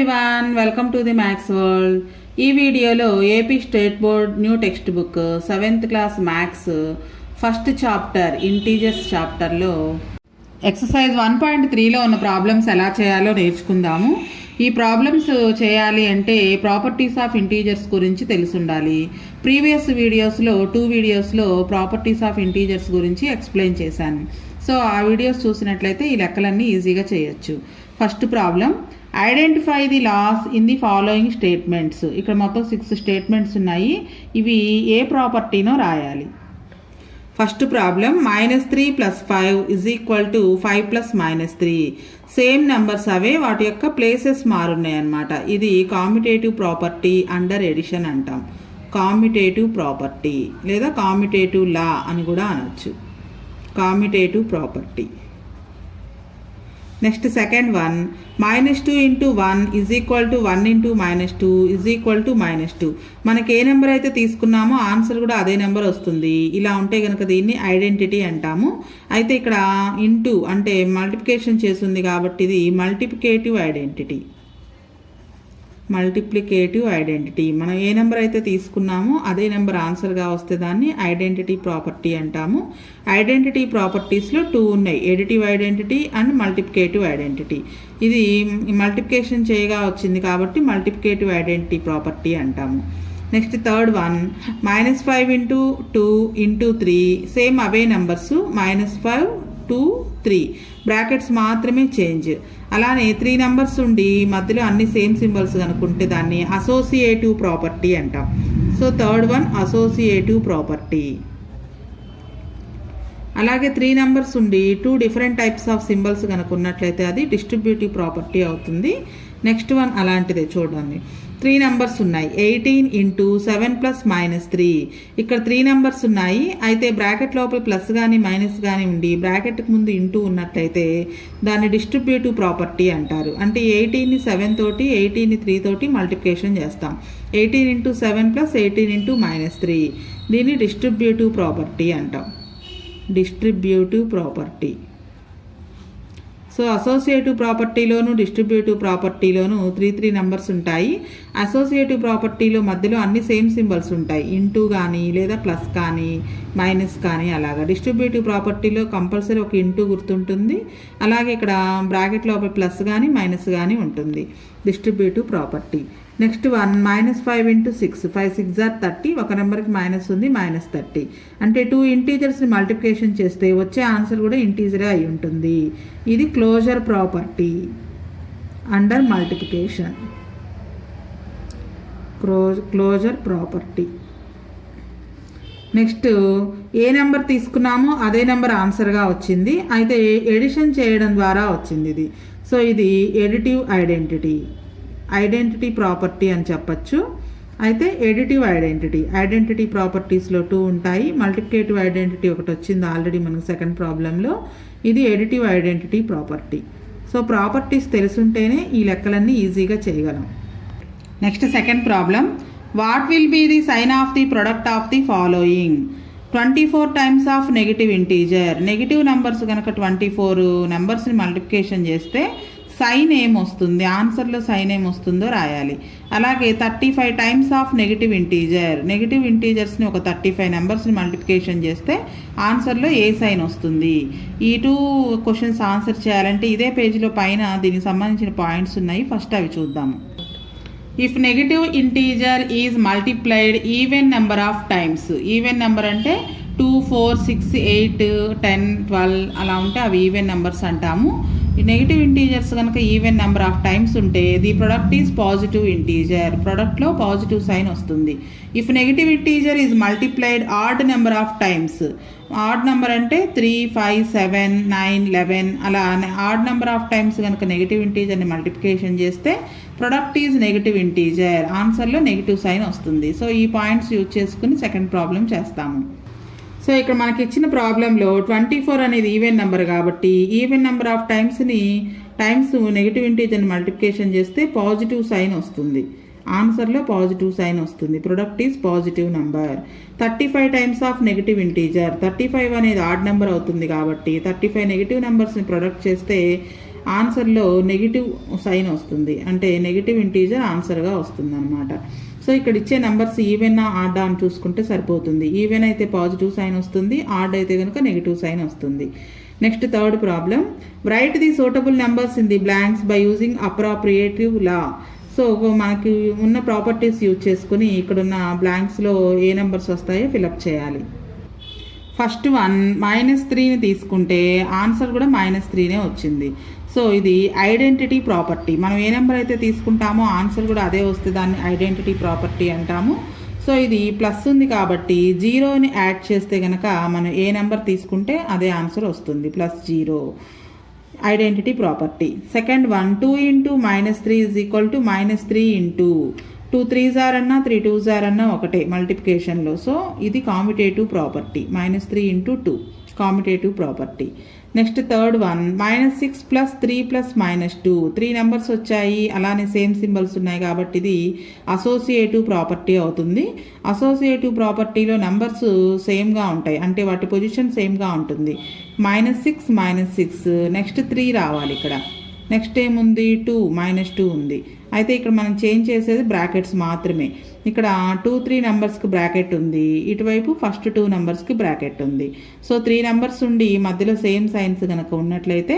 Everyone, welcome to the maths world. ఈ వీడియోలో AP state board new text book 7th class maths first chapter integers చాప్టర్లో exercise 1.3లో ఉన్న problems ఎలా చేయాలో నేర్చుకుందాము. ఈ ప్రాబ్లమ్స్ చేయాలి అంటే ప్రాపర్టీస్ ఆఫ్ ఇంటీజర్స్ గురించి తెలిసి ఉండాలి. ప్రీవియస్ వీడియోస్లో 2 వీడియోస్లో ప్రాపర్టీస్ ఆఫ్ ఇంటీజర్స్ గురించి ఎక్స్ప్లెయిన్ చేశాను. సో ఆ వీడియోస్ చూసినట్లయితే ఈ లెక్కలన్నీ ఈజీగా చేయొచ్చు. First problem, identify the laws in the following statements. ఇక్కడ మొత్తం 6 స్టేట్మెంట్స్ ఉన్నాయి. ఇవి ఏ ప్రాపర్టీనో రాయాలి. First problem, -3 + 5 = 5 + -3. సేమ్ నెంబర్స్ అవే, వాటి యొక్క ప్లేసెస్ మారున్నాయి అన్నమాట. ఇది కామ్యుటేటివ్ ప్రాపర్టీ అండర్ ఎడిషన్ అంటాం. కామ్యుటేటివ్ ప్రాపర్టీ లేదా కామ్యుటేటివ్ లా అని కూడా అనొచ్చు. కామ్యుటేటివ్ ప్రాపర్టీ. Next second one, -2 × 1 = 1 × -2 = -2. మనకి ఏ నెంబర్ అయితే తీసుకున్నామో ఆన్సర్ కూడా అదే నెంబర్ వస్తుంది. ఇలా ఉంటే కనుక దీన్ని ఐడెంటిటీ అంటాము. అయితే ఇక్కడ ఇంటూ అంటే మల్టిప్లికేషన్ చేస్తుంది కాబట్టి ఇది మల్టిప్లికేటివ్ ఐడెంటిటీ. Multiplicative identity. మనం ఏ నెంబర్ అయితే తీసుకున్నామో అదే నెంబర్ ఆన్సర్గా వస్తే దాన్ని ఐడెంటిటీ ప్రాపర్టీ అంటాము. ఐడెంటిటీ ప్రాపర్టీస్లో 2 ఉన్నాయి, additive identity and multiplicative identity. ఇది మల్టిప్లికేషన్ చేయగా వచ్చింది కాబట్టి మల్టిప్లికేటివ్ ఐడెంటిటీ ప్రాపర్టీ అంటాము. Next third one, -5 × 2 × 3. సేమ్ అవే నెంబర్స్, -5 2 3, బ్రాకెట్స్ మాత్రమే చేంజ్. అలానే 3 నెంబర్స్ ఉండి మధ్యలో అన్ని సేమ్ సింబల్స్ కనుక్కుంటే దాన్ని అసోసియేటివ్ ప్రాపర్టీ అంటాం. So third one associative property. అలాగే 3 నెంబర్స్ ఉండి 2 డిఫరెంట్ టైప్స్ ఆఫ్ సింబల్స్ కనుక్కున్నట్లయితే అది డిస్ట్రిబ్యూటివ్ ప్రాపర్టీ అవుతుంది. నెక్స్ట్ వన్ అలాంటిదే చూడండి. 3 నెంబర్స్ ఉన్నాయి, 18 × 7 + -3. ఇక్కడ 3 నెంబర్స్ ఉన్నాయి. అయితే బ్రాకెట్ లోపల ప్లస్ కానీ మైనస్ కానీ ఉండి బ్రాకెట్కి ముందు ఇంటూ ఉన్నట్లయితే దాన్ని డిస్ట్రిబ్యూటివ్ ప్రాపర్టీ అంటారు. అంటే 18ని 7 తోటి 18ని 3 తోటి మల్టిప్లికేషన్ చేస్తాం. 18 × 7 + 18 × -3. దీన్ని డిస్ట్రిబ్యూటివ్ ప్రాపర్టీ అంటాం. Distributive property. సో అసోసియేటివ్ ప్రాపర్టీలోను డిస్ట్రిబ్యూటివ్ ప్రాపర్టీలోను 3 నెంబర్స్ ఉంటాయి. అసోసియేటివ్ ప్రాపర్టీలో మధ్యలో అన్ని సేమ్ సింబల్స్ ఉంటాయి, ఇంటూ కానీ లేదా ప్లస్ కానీ మైనస్ కానీ అలాగా. డిస్ట్రిబ్యూటివ్ ప్రాపర్టీలో కంపల్సరీ ఒక ఇంటూ గుర్తుంటుంది. అలాగే ఇక్కడ బ్రాకెట్ లోపల ప్లస్ కానీ మైనస్ కానీ ఉంటుంది. Distributive property. Next one, -5 × 6. 5 6 = 30. ఒక నెంబర్కి మైనస్ ఉంది, -30. అంటే 2 ఇంటీజర్స్ని మల్టిప్లికేషన్ చేస్తే వచ్చే ఆన్సర్ కూడా ఇంటీజరే అయి ఉంటుంది. ఇది closure property under multiplication. Closure property. Next ఏ నెంబర్ తీసుకున్నామో అదే నెంబర్ ఆన్సర్గా వచ్చింది. అయితే ఎడిషన్ చేయడం ద్వారా వచ్చింది ఇది. సో ఇది ఎడిటివ్ ఐడెంటిటీ. ఐడెంటిటీ ప్రాపర్టీ అని చెప్పచ్చు. అయితే ఎడిటివ్ ఐడెంటిటీ ప్రాపర్టీస్లో 2 ఉంటాయి. మల్టిప్లికేటివ్ ఐడెంటిటీ ఒకటి వచ్చింది ఆల్రెడీ మనకు సెకండ్ ప్రాబ్లంలో. ఇది additive identity property. So properties తెలుసుంటేనే ఈ లెక్కలన్నీ ఈజీగా చేయగలం. Next second problem, what will be the sign of the product of the following? 24 times of negative integer. Negative numbers కనుక 24 నెంబర్స్ని మల్టిప్లికేషన్ చేస్తే సైన్ ఏం వస్తుంది, ఆన్సర్లో సైన్ ఏం వస్తుందో రాయాలి. అలాగే 35 times of negative integer. Negative ఇంటీజర్స్ని ఒక 35 నెంబర్స్ని మల్టిప్లికేషన్ చేస్తే ఆన్సర్లో ఏ సైన్ వస్తుంది. ఈ 2 క్వశ్చన్స్ ఆన్సర్ చేయాలంటే ఇదే పేజీలో పైన దీనికి సంబంధించిన పాయింట్స్ ఉన్నాయి. ఫస్ట్ అవి చూద్దాము. If negative integer is multiplied even number of times. Even number అంటే 2 4 6 8 10 12 అలా ఉంటే అవి ఈవెన్ నెంబర్స్ అంటాము. నెగిటివ్ ఇంటీజర్స్ కనుక ఈవెన్ నెంబర్ ఆఫ్ టైమ్స్ ఉంటే the product is positive integer. ప్రొడక్ట్లో పాజిటివ్ సైన్ వస్తుంది. If negative integer is multiplied odd number of times. Odd number అంటే 3 5 7 9 11 అలా ఆడ్ నెంబర్ ఆఫ్ టైమ్స్ కనుక నెగిటివ్ ఇంటీజర్ని multiplication చేస్తే ప్రొడక్ట్ ఈజ్ నెగిటివ్ ఇంటీజర్. ఆన్సర్లో negative sign వస్తుంది. సో ఈ పాయింట్స్ యూజ్ చేసుకుని సెకండ్ ప్రాబ్లం చేస్తాము. సో ఇక్కడ మనకి ఇచ్చిన ప్రాబ్లంలో 24 అనేది ఈవెన్ నెంబర్ కాబట్టి even number of times negative ఇంటీజర్ని మల్టిప్లికేషన్ చేస్తే పాజిటివ్ సైన్ వస్తుంది. ఆన్సర్లో పాజిటివ్ సైన్ వస్తుంది. Product is positive number. 35 times of negative integer. 35 అనేది ఆడ్ నెంబర్ అవుతుంది కాబట్టి 35 నెగిటివ్ నెంబర్స్ని ప్రొడక్ట్ చేస్తే ఆన్సర్లో నెగిటివ్ సైన్ వస్తుంది, అంటే నెగిటివ్ ఇంటీజర్ ఆన్సర్గా వస్తుంది అనమాట. సో ఇక్కడ ఇచ్చే నెంబర్స్ ఈవెన్ ఆడ్ అని చూసుకుంటే సరిపోతుంది. ఈవెన్ అయితే పాజిటివ్ సైన్ వస్తుంది, ఆడ్ అయితే కనుక నెగిటివ్ సైన్ వస్తుంది. Next third problem, right the suitable numbers in the blanks by using appropriative law. So మనకి ఉన్న ప్రాపర్టీస్ యూజ్ చేసుకుని ఇక్కడున్న బ్లాంక్స్లో ఏ నెంబర్స్ వస్తాయో ఫిలప్ చేయాలి. ఫస్ట్ వన్ -3ని తీసుకుంటే ఆన్సర్ కూడా -3నే వచ్చింది. సో ఇది ఐడెంటిటీ ప్రాపర్టీ. మనం ఏ నెంబర్ అయితే తీసుకుంటామో ఆన్సర్ కూడా అదే వస్తే దాన్ని ఐడెంటిటీ ప్రాపర్టీ అంటాము. సో ఇది ప్లస్ ఉంది కాబట్టి 0ని యాడ్ చేస్తే కనుక మనం ఏ నెంబర్ తీసుకుంటే అదే ఆన్సర్ వస్తుంది, +0, identity property. Second one 2 × -3 = -3 × 2 3s అన్నా 3 2s అన్నా ఒకటే మల్టిప్లికేషన్లో. సో ఇది commutative property, -3 × 2 కామ్యుటేటివ్ property. Next third one -6 + 3 + -2 3 numbers వచ్చాయి, అలానే సేమ్ సింబల్స్ ఉన్నాయి కాబట్టి ఇది అసోసియేటివ్ ప్రాపర్టీ అవుతుంది. అసోసియేటివ్ ప్రాపర్టీలో నెంబర్స్ సేమ్గా ఉంటాయి, అంటే వాటి పొజిషన్ సేమ్గా ఉంటుంది. -6 -6, నెక్స్ట్ 3 రావాలి ఇక్కడ. నెక్స్ట్ ఏముంది 2 -2 ఉంది. అయితే ఇక్కడ మనం చేంజ్ చేసేది బ్రాకెట్స్ మాత్రమే. ఇక్కడ 2 3 నెంబర్స్కి బ్రాకెట్ ఉంది, ఇటువైపు ఫస్ట్ 2 నెంబర్స్కి బ్రాకెట్ ఉంది. సో 3 నెంబర్స్ ఉండి మధ్యలో సేమ్ సైన్స్ కనుక ఉన్నట్లయితే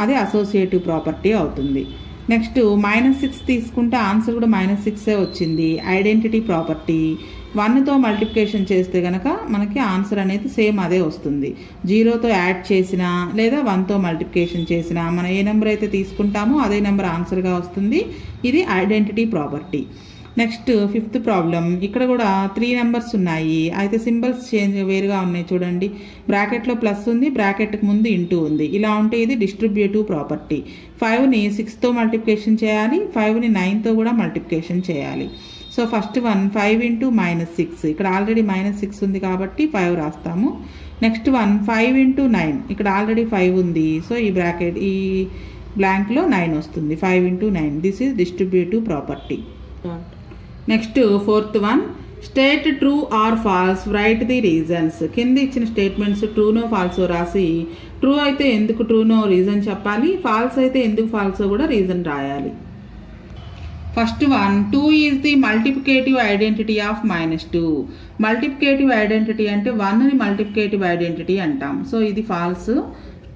అది అసోసియేటివ్ ప్రాపర్టీ అవుతుంది. నెక్స్ట్ -6 తీసుకుంటే ఆన్సర్ కూడా -6 వచ్చింది, ఐడెంటిటీ ప్రాపర్టీ. 1తో మల్టిప్లికేషన్ చేస్తే కనుక మనకి ఆన్సర్ అనేది సేమ్ అదే వస్తుంది. 0తో యాడ్ చేసినా లేదా 1తో మల్టిప్లికేషన్ చేసినా మనం ఏ నెంబర్ అయితే తీసుకుంటామో అదే నెంబర్ ఆన్సర్గా వస్తుంది. ఇది identity property. Next fifth problem, ఇక్కడ కూడా 3 నెంబర్స్ ఉన్నాయి, అయితే సింబల్స్ చేంజ్ వేరుగా ఉన్నాయి చూడండి. బ్రాకెట్లో ప్లస్ ఉంది, బ్రాకెట్కి ముందు ఇంటూ ఉంది. ఇలా ఉంటే ఇది డిస్ట్రిబ్యూటివ్ ప్రాపర్టీ. 5ని 6తో మల్టిప్లికేషన్ చేయాలి, 5ని 9తో కూడా మల్టిప్లికేషన్ చేయాలి. సో ఫస్ట్ వన్ 5 × -6, ఇక్కడ ఆల్రెడీ -6 ఉంది కాబట్టి 5 రాస్తాము. నెక్స్ట్ వన్ 5 × 9, ఇక్కడ ఆల్రెడీ 5 ఉంది, సో ఈ బ్లాంక్లో 9 వస్తుంది, 5 × 9. This is distributive property. Next fourth one, state true or false, write the reasons. కింద ఇచ్చిన స్టేట్మెంట్స్ ట్రూనో ఫాల్సో రాసి, ట్రూ అయితే ఎందుకు ట్రూనో రీజన్ చెప్పాలి, ఫాల్స్ అయితే ఎందుకు ఫాల్సో కూడా రీజన్ రాయాలి. First one 2 is the multiplicative identity of -2. Multiplicative identity అంటే 1ని మల్టిప్లికేటివ్ ఐడెంటిటీ అంటాం. సో ఇది ఫాల్స్.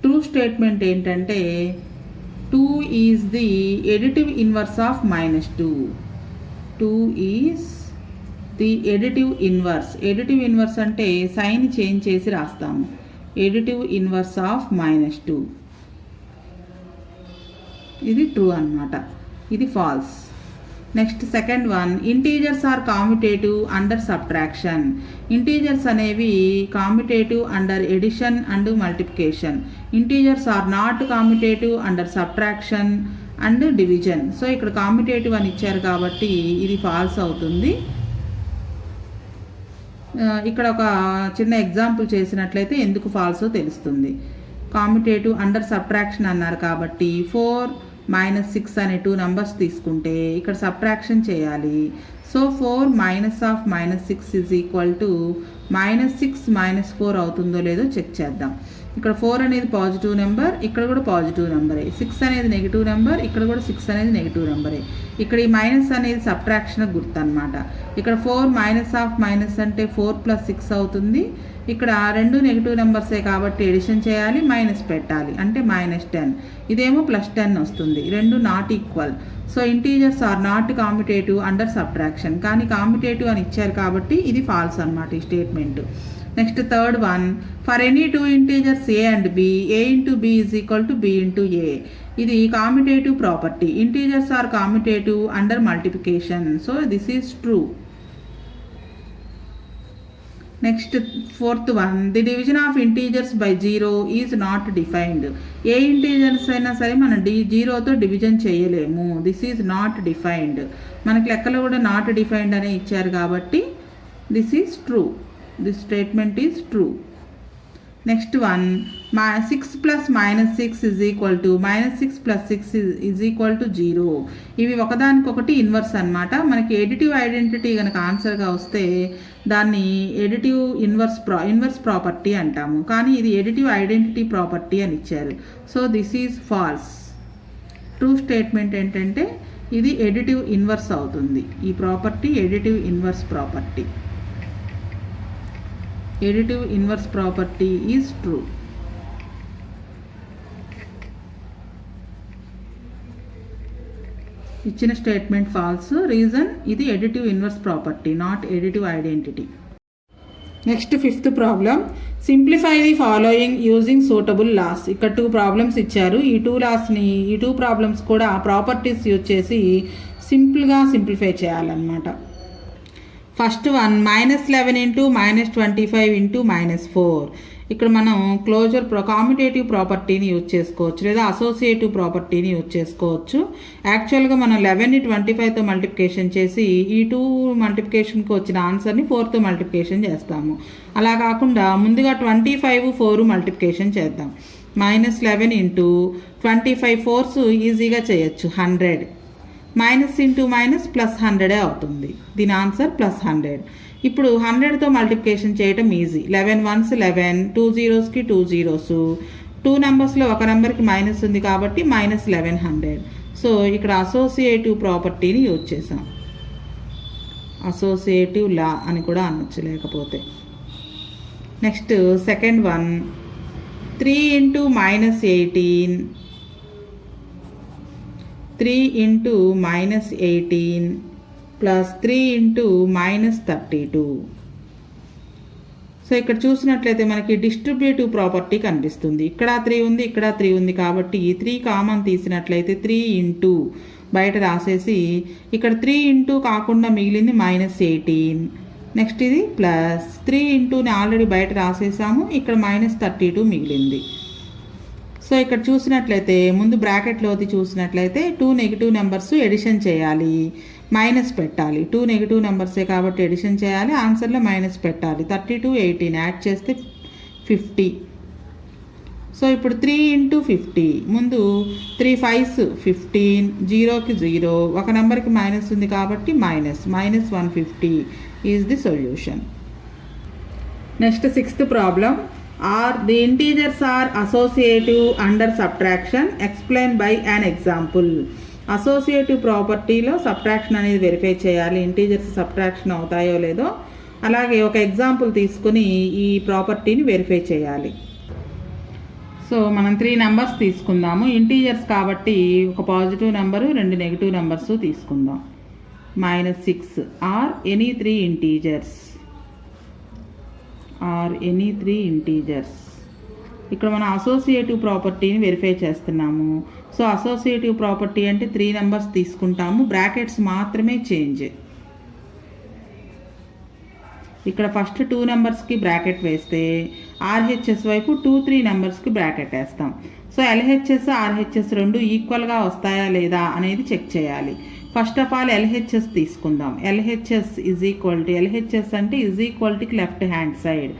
ట్రూ స్టేట్మెంట్ ఏంటంటే 2 is the additive inverse of -2. 2 is the additive inverse. Additive inverse అంటే సైన్ చేంజ్ చేసి రాస్తాము. ఎడిటివ్ ఇన్వర్స్ ఆఫ్ -2, ఇది true అన్నమాట, ఇది false. Next second one, integers are commutative under subtraction. Integers అనేవి commutative under addition and multiplication. Integers are not commutative under subtraction and division. So ఇక్కడ commutative అని ఇచ్చారు కాబట్టి ఇది ఫాల్స్ అవుతుంది. ఇక్కడ ఒక చిన్న ఎగ్జాంపుల్ చేసినట్లయితే ఎందుకు ఫాల్సో తెలుస్తుంది. కామ్యుటేటివ్ అండర్ సబ్ట్రాక్షన్ అన్నారు కాబట్టి 4 -6 అనే 2 నెంబర్స్ తీసుకుంటే ఇక్కడ సబ్ట్రాక్షన్ చేయాలి. సో 4 -6 -6 -4 అవుతుందో లేదో చెక్ చేద్దాం. ఇక్కడ 4 అనేది పాజిటివ్ నెంబర్, ఇక్కడ కూడా పాజిటివ్ నెంబరే. 6 అనేది నెగిటివ్ నెంబర్, ఇక్కడ కూడా 6 అనేది నెగిటివ్ నెంబరే. ఇక్కడ ఈ మైనస్ అనేది సబ్ట్రాక్షన్ గుర్తు అనమాట. ఇక్కడ 4 -(-) అంటే 4 + 6 అవుతుంది. ఇక్కడ 2 నెగిటివ్ నెంబర్సే కాబట్టి ఎడిషన్ చేయాలి, మైనస్ పెట్టాలి, అంటే -10. ఇదేమో +10 వస్తుంది. రెండు not equal. So integers are not commutative under subtraction. కానీ కామ్యుటేటివ్ అని ఇచ్చారు కాబట్టి ఇది ఫాల్స్ అనమాట ఈ statement. Next third one, for any 2 integers a and b, a × b = b × a. ఇది commutative property. Integers are commutative under multiplication. So this is true. Next fourth one, the division of integers by 0 is not defined. ఏ integers అయినా సరే మనం 0తో division చేయలేము. This is not defined. మనకి లెక్కలో కూడా not defined అనే ఇచ్చారు కాబట్టి this is true. This statement is true. Next one 6 plus -6 is equal to -6 plus 6 is equal to 0. ఇవి ఒకదానికొకటి ఇన్వర్స్ అనమాట. మనకి ఎడిటివ్ ఐడెంటిటీ కనుక ఆన్సర్గా వస్తే దాన్ని ఎడిటివ్ ఇన్వర్స్ ప్రాపర్టీ అంటాము. కానీ ఇది ఎడిటివ్ ఐడెంటిటీ ప్రాపర్టీ అని ఇచ్చారు. So this is false. True statement ఏంటంటే ఇది ఎడిటివ్ ఇన్వర్స్ అవుతుంది. ఈ property additive inverse property. Additive inverse property is true. ఇచ్చిన స్టేట్మెంట్ ఫాల్స్. రీజన్ ఇది additive inverse property, not additive identity. Next 5th problem. Simplify the following using suitable laws. ఇక్కడ 2 problems ఇచ్చారు. ఈ 2 problems కూడా properties use చేసి సింపుల్గా simplify చేయాలన్నమాట. First one -11 into -25 into -4. ఇక్కడ మనం కామ్యుటేటివ్ ప్రాపర్టీని యూజ్ చేసుకోవచ్చు లేదా అసోసియేటివ్ ప్రాపర్టీని యూజ్ చేసుకోవచ్చు. యాక్చువల్గా మనం 11ని 25తో మల్టిప్లికేషన్ చేసి ఈ 2 మల్టిప్లికేషన్కి వచ్చిన ఆన్సర్ని 4తో మల్టిప్లికేషన్ చేస్తాము. అలా కాకుండా ముందుగా 25 4 మల్టిప్లికేషన్ చేద్దాం. -11 ఇంటూ 25 4s ఈజీగా చేయొచ్చు, 100. మైనస్ ఇంటూ మైనస్ ప్లస్ 100 అవుతుంది. దీని ఆన్సర్ +100. ఇప్పుడు 100తో మల్టిప్లికేషన్ చేయటం ఈజీ. 11 1s 11, 2 zeros 2 zeros. 2 నెంబర్స్లో ఒక నెంబర్కి మైనస్ ఉంది కాబట్టి -1100. సో ఇక్కడ అసోసియేటివ్ ప్రాపర్టీని యూజ్ చేసాం. అసోసియేటివ్ లా అని కూడా అనొచ్చు లేకపోతే. Next second one 3 into -18 3 into -18 plus 3 into -32. So ఇక్కడ చూసినట్లయితే మనకి డిస్ట్రిబ్యూటివ్ ప్రాపర్టీ కనిపిస్తుంది. ఇక్కడ 3 ఉంది, ఇక్కడ 3 ఉంది కాబట్టి 3 కామన్ తీసినట్లయితే 3 ఇంటూ బయట రాసేసి ఇక్కడ 3 ఇంటూ కాకుండా మిగిలింది -18. నెక్స్ట్ ఇది ప్లస్ 3 ఇంటూని ఆల్రెడీ బయట రాసేసాము, ఇక్కడ -32 మిగిలింది. సో ఇక్కడ చూసినట్లయితే ముందు బ్రాకెట్లోది చూసినట్లయితే 2 నెగిటివ్ నెంబర్స్ ఎడిషన్ చేయాలి, మైనస్ పెట్టాలి. 2 నెగిటివ్ నెంబర్సే కాబట్టి ఎడిషన్ చేయాలి, ఆన్సర్లో మైనస్ పెట్టాలి. 32 18 యాడ్ చేస్తే 50. సో ఇప్పుడు 3 ఇంటూ 50 ముందు 3 5s 15, 0కి 0, ఒక నెంబర్కి మైనస్ ఉంది కాబట్టి -150 is the solution. Next 6th problem. The integers are associative under subtraction. Explain by an example. Associative ప్రాపర్టీలో సబ్ట్రాక్షన్ అనేది వెరిఫై చేయాలి, ఇంటీజర్స్ సబ్ట్రాక్షన్ అవుతాయో లేదో. అలాగే ఒక ఎగ్జాంపుల్ తీసుకుని ఈ ప్రాపర్టీని వెరిఫై చేయాలి. సో మనం 3 నెంబర్స్ తీసుకుందాము. ఇంటీజర్స్ కాబట్టి ఒక పాజిటివ్ నెంబరు 2 నెగిటివ్ నెంబర్స్ తీసుకుందాం. -6 ఆర్ ఎనీ 3 ఇంటీజర్స్. ఇక్కడ మనం అసోసియేటివ్ ప్రాపర్టీని వెరిఫై చేస్తున్నాము. సో అసోసియేటివ్ ప్రాపర్టీ అంటే 3 నెంబర్స్ తీసుకుంటాము, బ్రాకెట్స్ మాత్రమే చేంజ్. ఇక్కడ ఫస్ట్ 2 నెంబర్స్కి బ్రాకెట్ వేస్తే ఆర్హెచ్ఎస్ వైపు 2 3 నెంబర్స్కి బ్రాకెట్ వేస్తాం. సో ఎల్హెచ్ఎస్ ఆర్హెచ్ఎస్ రెండు ఈక్వల్గా వస్తాయా లేదా అనేది చెక్ చేయాలి. ఫస్ట్ ఆఫ్ ఆల్ ఎల్హెచ్ఎస్ తీసుకుందాం. ఎల్హెచ్ఎస్ అంటే ఈజ్ ఈక్వల్టీకి లెఫ్ట్ హ్యాండ్ సైడ్,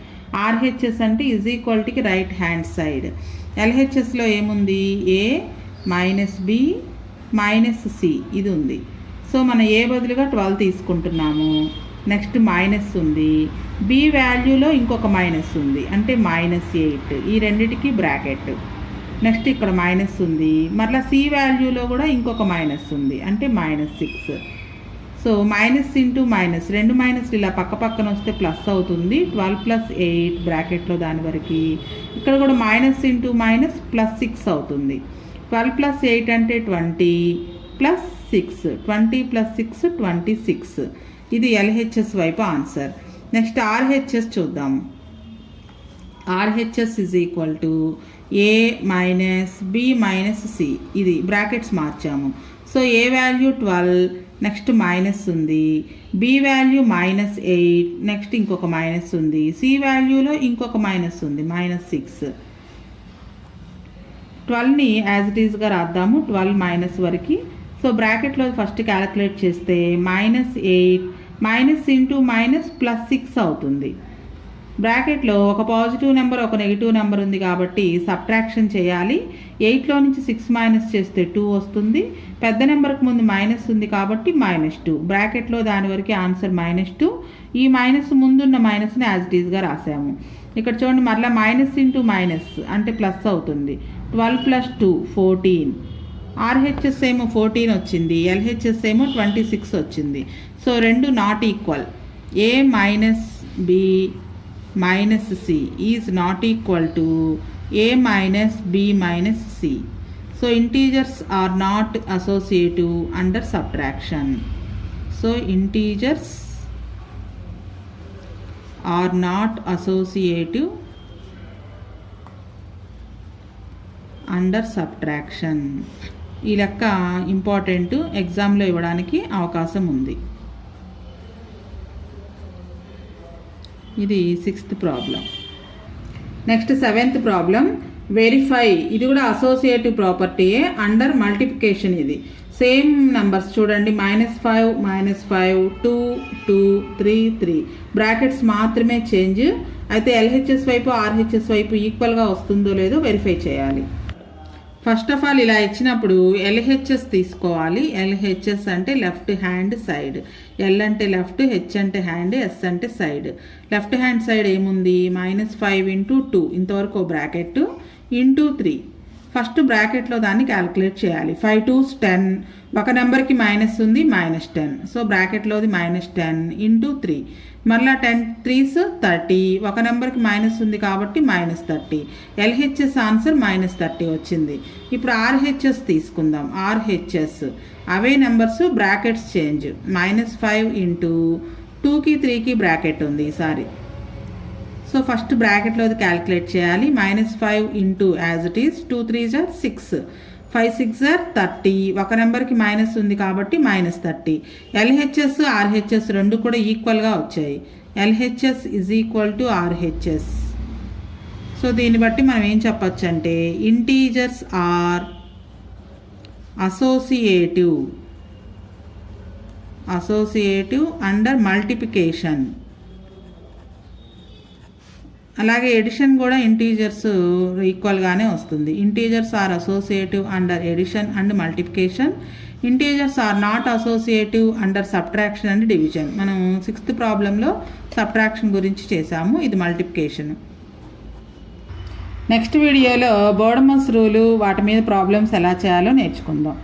ఆర్హెచ్ఎస్ అంటే ఈజ్ ఈక్వల్టీకి రైట్ హ్యాండ్ సైడ్. ఎల్హెచ్ఎస్లో ఏముంది? A -B -C ఇది ఉంది. సో మనం ఏ బదులుగా 12 తీసుకుంటున్నాము. నెక్స్ట్ మైనస్ ఉంది, B వాల్యూలో ఇంకొక మైనస్ ఉంది అంటే -8, ఈ రెండిటికి బ్రాకెట్. నెక్స్ట్ ఇక్కడ మైనస్ ఉంది, మరలా C వాల్యూలో కూడా ఇంకొక మైనస్ ఉంది అంటే -6. సో మైనస్ ఇంటూ మైనస్, 2 మైనస్లు ఇలా పక్క పక్కన వస్తే ప్లస్ అవుతుంది. 12 + 8 బ్రాకెట్లో దాని వరకు. ఇక్కడ కూడా మైనస్ ఇంటూ మైనస్ +6 అవుతుంది. 12 + 8 అంటే 20 + 6, 20 + 6 26. ఇది ఎల్హెచ్ఎస్ వైపు ఆన్సర్. నెక్స్ట్ ఆర్హెచ్ఎస్ చూద్దాం. RHS is equal to A - B - C. ఇది బ్రాకెట్స్ మార్చాము. So A value 12, next minus ఉంది, B వాల్యూ -8, నెక్స్ట్ ఇంకొక మైనస్ ఉంది, C వాల్యూలో ఇంకొక మైనస్ ఉంది -6. 12ని యాజ్ ఇట్ ఈస్గా రాద్దాము, 12 మైనస్ వరకు. సో బ్రాకెట్లో ఫస్ట్ క్యాలిక్యులేట్ చేస్తే -8 మైనస్ ఇంటూ మైనస్ +6 అవుతుంది. బ్రాకెట్లో ఒక పాజిటివ్ నెంబర్ ఒక నెగిటివ్ నెంబర్ ఉంది కాబట్టి సబ్ట్రాక్షన్ చేయాలి. 8లో నుంచి 6 మైనస్ చేస్తే 2 వస్తుంది. పెద్ద నెంబర్కి ముందు మైనస్ ఉంది కాబట్టి -2. బ్రాకెట్లో దాని వరకు ఆన్సర్ -2. ఈ మైనస్ ముందున్న మైనస్ని యాజ్ ఇట్ ఈస్గా రాసాము. ఇక్కడ చూడండి మరలా మైనస్ ఇంటూ మైనస్ అంటే ప్లస్ అవుతుంది. 12 + 2 14. RHS ఏమో 14 వచ్చింది, LHS ఏమో 26 వచ్చింది. సో రెండు not equal. A minus B minus C is not equal to A minus B minus C. So integers are not associative under subtraction. So integers are not associative under subtraction. ఈ లెక్క important, ఎగ్జామ్లో ఇవ్వడానికి అవకాశం ఉంది. ఇది 6th problem. Next 7th problem. Verify. ఇది కూడా associative ప్రాపర్టీయే under multiplication. ఇది సేమ్ నెంబర్స్ చూడండి, -5 -5 2 2 3 3. బ్రాకెట్స్ మాత్రమే చేంజ్. అయితే LHS వైపు RHS వైపు ఈక్వల్గా వస్తుందో లేదో వెరిఫై చేయాలి. ఫస్ట్ ఆఫ్ ఆల్ ఇలా ఇచ్చినప్పుడు LHS తీసుకోవాలి. LHS అంటే లెఫ్ట్ హ్యాండ్ సైడ్. L అంటే లెఫ్ట్, H అంటే హ్యాండ్, S అంటే సైడ్. లెఫ్ట్ హ్యాండ్ సైడ్ ఏముంది? -5 × 2 ఇంతవరకు బ్రాకెట్ ఇంటూ 3. ఫస్ట్ బ్రాకెట్లో దాన్ని క్యాలిక్యులేట్ చేయాలి. 5 2s 10. ఒక నెంబర్కి మైనస్ ఉంది, -10. సో బ్రాకెట్లోది -10 ఇంటూ 3. మరలా 10 3s 30. ఒక నెంబర్కి మైనస్ ఉంది కాబట్టి -30. LHS ఆన్సర్ -30 వచ్చింది. ఇప్పుడు RHS తీసుకుందాం. RHS అవే నెంబర్స్, బ్రాకెట్స్ చేంజ్. -5 ఇంటూ 2కి 3కి బ్రాకెట్ ఉంది ఈసారి. సో ఫస్ట్ బ్రాకెట్లోది క్యాలిక్యులేట్ చేయాలి. -5 into as it is 2 3s are 6. 5 6s are 30. ఒక నెంబర్కి మైనస్ ఉంది కాబట్టి -30. LHS RHS రెండు కూడా ఈక్వల్గా వచ్చాయి. LHS is equal to RHS. So దీన్ని బట్టి మనం ఏం చెప్పచ్చు అంటే integers are associative under multiplication. అలాగే ఎడిషన్ కూడా ఇంటీజర్స్ ఈక్వల్గానే వస్తుంది. Integers are associative under addition and multiplication. Integers are not associative under subtraction and division. మనం 6th ప్రాబ్లంలో సబ్ట్రాక్షన్ గురించి చేసాము, ఇది మల్టిప్లికేషన్. నెక్స్ట్ వీడియోలో బోర్డమస్ రూలు వాటి మీద ప్రాబ్లమ్స్ ఎలా చేయాలో నేర్చుకుందాం.